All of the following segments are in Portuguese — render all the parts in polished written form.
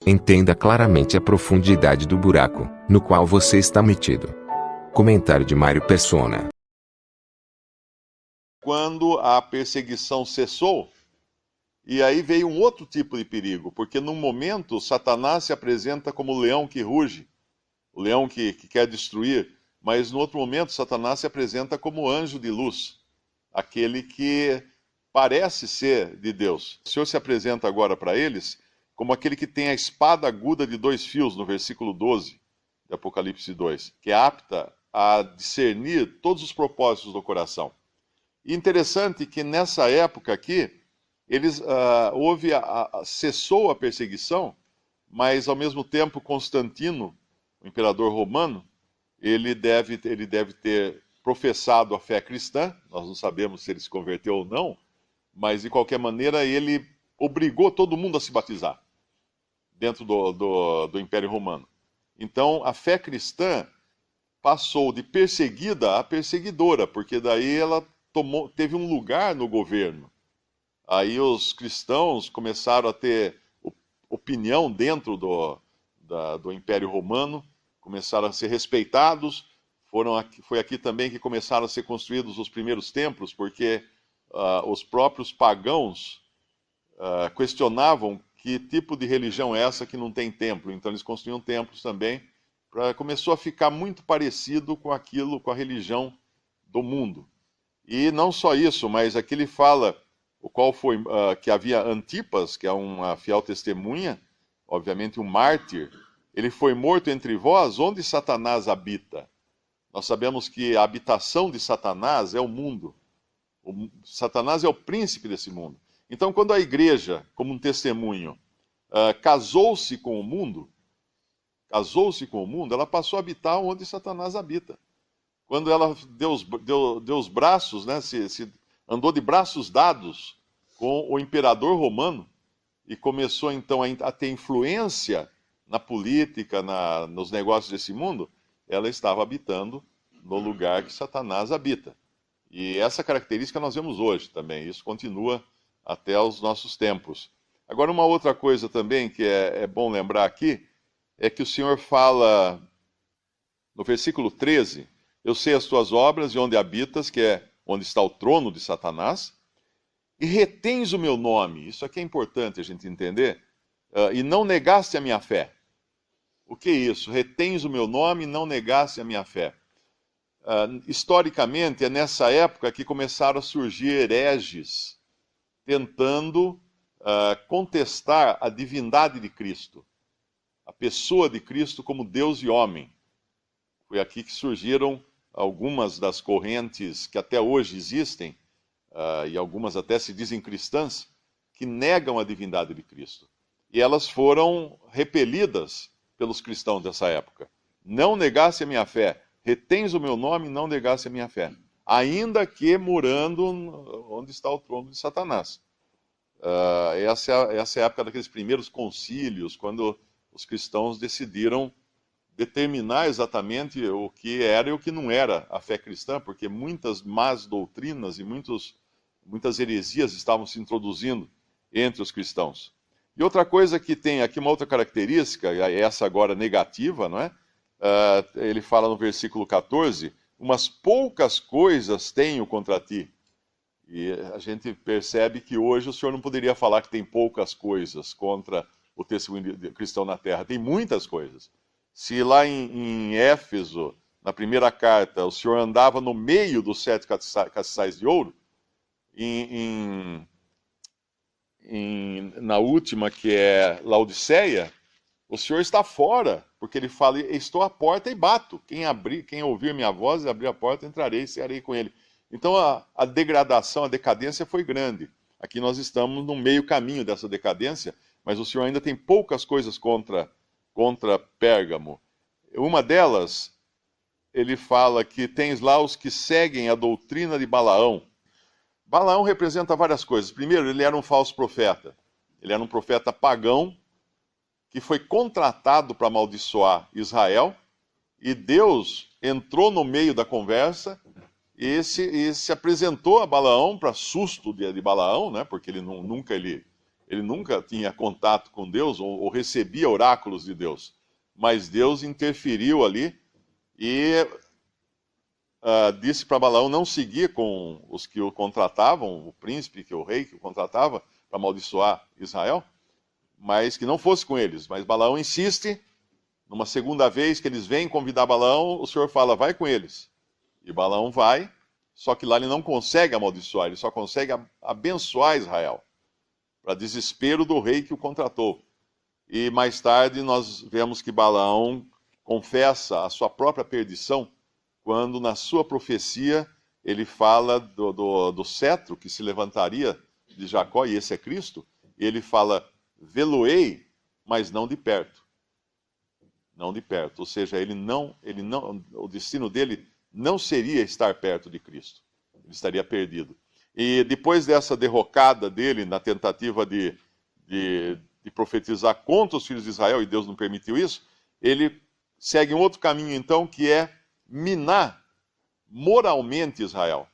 Entenda claramente a profundidade do buraco no qual você está metido. Comentário de Mário Persona. Quando a perseguição cessou, e aí veio um outro tipo de perigo, porque num momento Satanás se apresenta como o leão que ruge, o leão que quer destruir, mas no outro momento Satanás se apresenta como anjo de luz, aquele que parece ser de Deus. O Senhor se apresenta agora para eles como aquele que tem a espada aguda de 2 fios, no versículo 12 de Apocalipse 2, que é apta a discernir todos os propósitos do coração. E interessante que nessa época aqui, cessou a perseguição, mas ao mesmo tempo Constantino, o imperador romano, ele deve ter professado a fé cristã. Nós não sabemos se ele se converteu ou não, mas de qualquer maneira ele obrigou todo mundo a se batizar dentro do Império Romano. Então a fé cristã passou de perseguida a perseguidora, porque daí ela teve um lugar no governo. Aí os cristãos começaram a ter opinião dentro do Império Romano, começaram a ser respeitados. Foi aqui também que começaram a ser construídos os primeiros templos, porque os próprios pagãos questionavam que tipo de religião é essa que não tem templo. Então eles construíam templos também. Começou a ficar muito parecido com aquilo, com a religião do mundo. E não só isso, mas aqui ele fala que havia Antipas, que é uma fiel testemunha, obviamente um mártir. Ele foi morto entre vós, onde Satanás habita. Nós sabemos que a habitação de Satanás é o mundo. Satanás é o príncipe desse mundo. Então, quando a igreja, como um testemunho, casou-se com o mundo, ela passou a habitar onde Satanás habita. Quando ela deu os braços, né, andou de braços dados com o imperador romano e começou então a ter influência na política, nos negócios desse mundo, ela estava habitando no lugar que Satanás habita. E essa característica nós vemos hoje também, isso continua até os nossos tempos. Agora, uma outra coisa também que é bom lembrar aqui, é que o Senhor fala no versículo 13: eu sei as tuas obras e onde habitas, que é onde está o trono de Satanás, e retens o meu nome. Isso aqui é importante a gente entender. E não negaste a minha fé. O que é isso? Retens o meu nome e não negaste a minha fé. Historicamente, é nessa época que começaram a surgir hereges tentando contestar a divindade de Cristo, a pessoa de Cristo como Deus e homem. Foi aqui que surgiram algumas das correntes que até hoje existem, e algumas até se dizem cristãs, que negam a divindade de Cristo. E elas foram repelidas pelos cristãos dessa época. Não negasse a minha fé, retens o meu nome e não negasse a minha fé, ainda que morando onde está o trono de Satanás. Essa é a época daqueles primeiros concílios, quando os cristãos decidiram determinar exatamente o que era e o que não era a fé cristã, porque muitas más doutrinas e muitas heresias estavam se introduzindo entre os cristãos. E outra coisa que tem aqui, uma outra característica, essa agora negativa, não é? Ele fala no versículo 14, umas poucas coisas tenho contra ti. E a gente percebe que hoje o Senhor não poderia falar que tem poucas coisas contra o testemunho cristão na terra. Tem muitas coisas. Se lá em Éfeso, na primeira carta, o Senhor andava no meio dos 7 castiçais de ouro, na última, que é Laodiceia, o Senhor está fora, porque ele fala: estou à porta e bato. Quem ouvir minha voz e abrir a porta, entrarei e cearei com ele. Então a degradação, a decadência foi grande. Aqui nós estamos no meio caminho dessa decadência, mas o Senhor ainda tem poucas coisas contra Pérgamo. Uma delas, ele fala que tens lá os que seguem a doutrina de Balaão. Balaão representa várias coisas. Primeiro, ele era um falso profeta. Ele era um profeta pagão que foi contratado para amaldiçoar Israel, e Deus entrou no meio da conversa e se apresentou a Balaão, para susto de Balaão, né, porque nunca ele ele nunca tinha contato com Deus ou recebia oráculos de Deus. Mas Deus interferiu ali e disse para Balaão não seguir com os que o contratavam, o príncipe, o rei que o contratava, para amaldiçoar Israel, mas que não fosse com eles. Mas Balaão insiste, numa segunda vez que eles vêm convidar Balaão, o Senhor fala, vai com eles. E Balaão vai, só que lá ele não consegue amaldiçoar, ele só consegue abençoar Israel, para desespero do rei que o contratou. E mais tarde nós vemos que Balaão confessa a sua própria perdição, quando na sua profecia ele fala do cetro que se levantaria de Jacó, e esse é Cristo, e ele fala, vê-lo-ei, mas não de perto. Não de perto, ou seja, o destino dele não seria estar perto de Cristo, ele estaria perdido. E depois dessa derrocada dele na tentativa de profetizar contra os filhos de Israel, e Deus não permitiu isso, ele segue um outro caminho então, que é minar moralmente Israel,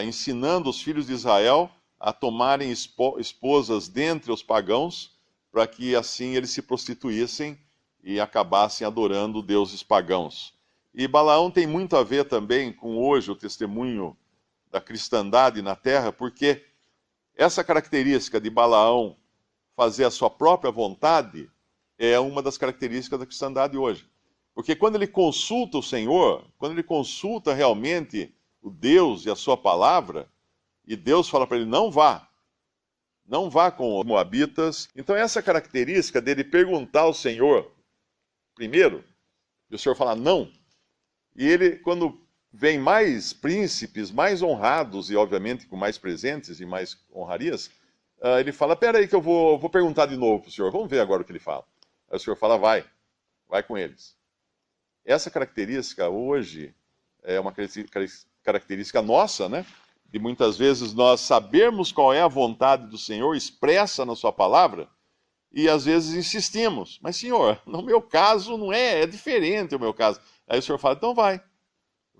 ensinando os filhos de Israel a tomarem esposas dentre os pagãos, para que assim eles se prostituíssem e acabassem adorando deuses pagãos. E Balaão tem muito a ver também com hoje o testemunho da cristandade na terra, porque essa característica de Balaão fazer a sua própria vontade é uma das características da cristandade hoje. Porque quando ele consulta o Senhor, quando ele consulta realmente o Deus e a sua palavra, e Deus fala para ele, não vá com os moabitas. Então essa característica dele perguntar ao Senhor primeiro, e o Senhor fala não, e ele, quando vem mais príncipes, mais honrados, e obviamente com mais presentes e mais honrarias, ele fala, peraí que eu vou perguntar de novo para o Senhor, vamos ver agora o que ele fala. Aí o Senhor fala, vai com eles. Essa característica hoje é uma característica nossa, né? De muitas vezes nós sabermos qual é a vontade do Senhor expressa na sua palavra, e às vezes insistimos. Mas, Senhor, no meu caso não é diferente o meu caso. Aí o Senhor fala, então vai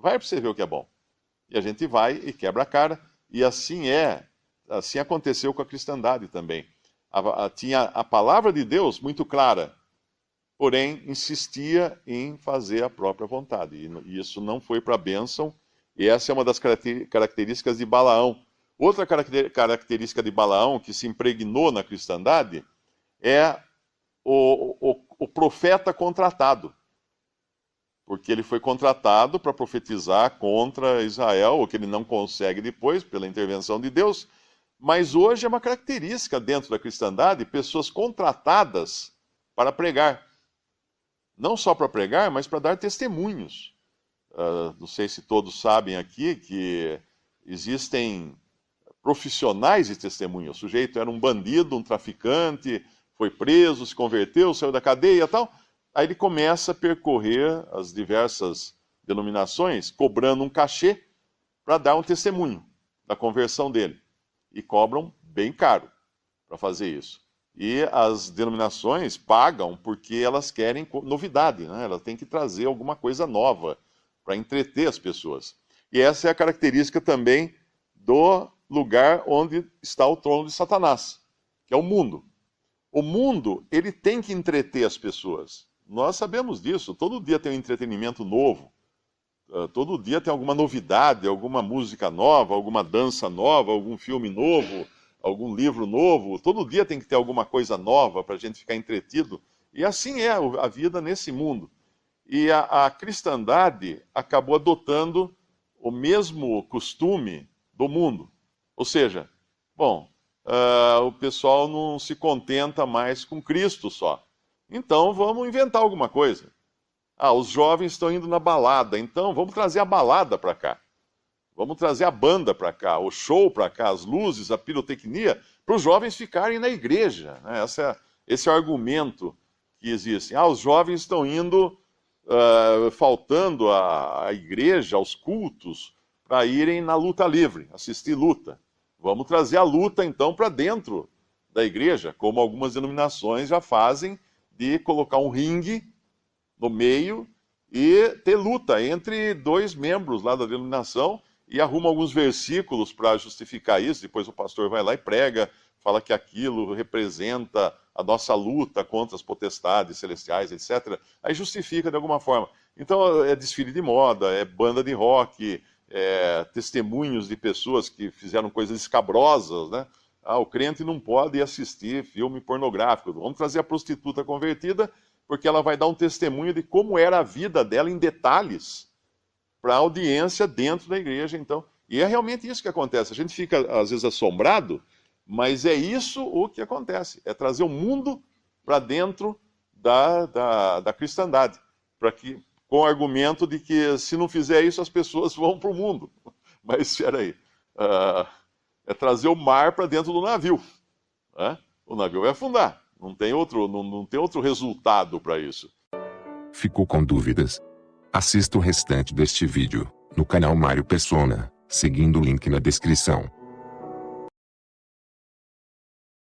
para você ver o que é bom. E a gente vai e quebra a cara, e assim aconteceu com a cristandade também. Tinha a palavra de Deus muito clara, porém insistia em fazer a própria vontade. E isso não foi para a bênção, e essa é uma das características de Balaão. Outra característica de Balaão que se impregnou na cristandade é o profeta contratado. Porque ele foi contratado para profetizar contra Israel, o que ele não consegue depois, pela intervenção de Deus. Mas hoje é uma característica dentro da cristandade, pessoas contratadas para pregar. Não só para pregar, mas para dar testemunhos. Não sei se todos sabem aqui que existem profissionais de testemunho. O sujeito era um bandido, um traficante, foi preso, se converteu, saiu da cadeia e tal. Aí ele começa a percorrer as diversas denominações, cobrando um cachê para dar um testemunho da conversão dele. E cobram bem caro para fazer isso. E as denominações pagam porque elas querem novidade, né? Elas têm que trazer alguma coisa nova para entreter as pessoas. E essa é a característica também do lugar onde está o trono de Satanás, que é o mundo. O mundo, ele tem que entreter as pessoas. Nós sabemos disso. Todo dia tem um entretenimento novo. Todo dia tem alguma novidade, alguma música nova, alguma dança nova, algum filme novo, algum livro novo. Todo dia tem que ter alguma coisa nova para a gente ficar entretido. E assim é a vida nesse mundo. E a cristandade acabou adotando o mesmo costume do mundo. Ou seja, o pessoal não se contenta mais com Cristo só. Então vamos inventar alguma coisa. Os jovens estão indo na balada, então vamos trazer a balada para cá. Vamos trazer a banda para cá, o show para cá, as luzes, a pirotecnia, para os jovens ficarem na igreja. Né? Esse é o argumento que existe. Os jovens estão indo, faltando à igreja, aos cultos, para irem na luta livre, assistir luta. Vamos trazer a luta, então, para dentro da igreja, como algumas denominações já fazem, de colocar um ringue no meio e ter luta entre dois membros lá da denominação, e arruma alguns versículos para justificar isso. Depois o pastor vai lá e prega, fala que aquilo representa a nossa luta contra as potestades celestiais, etc. Aí justifica de alguma forma. Então é desfile de moda, é banda de rock, é testemunhos de pessoas que fizeram coisas escabrosas, né? Ah, o crente não pode assistir filme pornográfico. Vamos trazer a prostituta convertida, porque ela vai dar um testemunho de como era a vida dela em detalhes para a audiência dentro da igreja, então. E é realmente isso que acontece. A gente fica, às vezes, assombrado, mas é isso o que acontece. É trazer o mundo para dentro da cristandade. Com o argumento de que se não fizer isso, as pessoas vão para o mundo. Mas espera aí. É trazer o mar para dentro do navio. Né? O navio vai afundar. Não tem outro resultado para isso. Ficou com dúvidas? Assista o restante deste vídeo no canal Mário Persona, seguindo o link na descrição.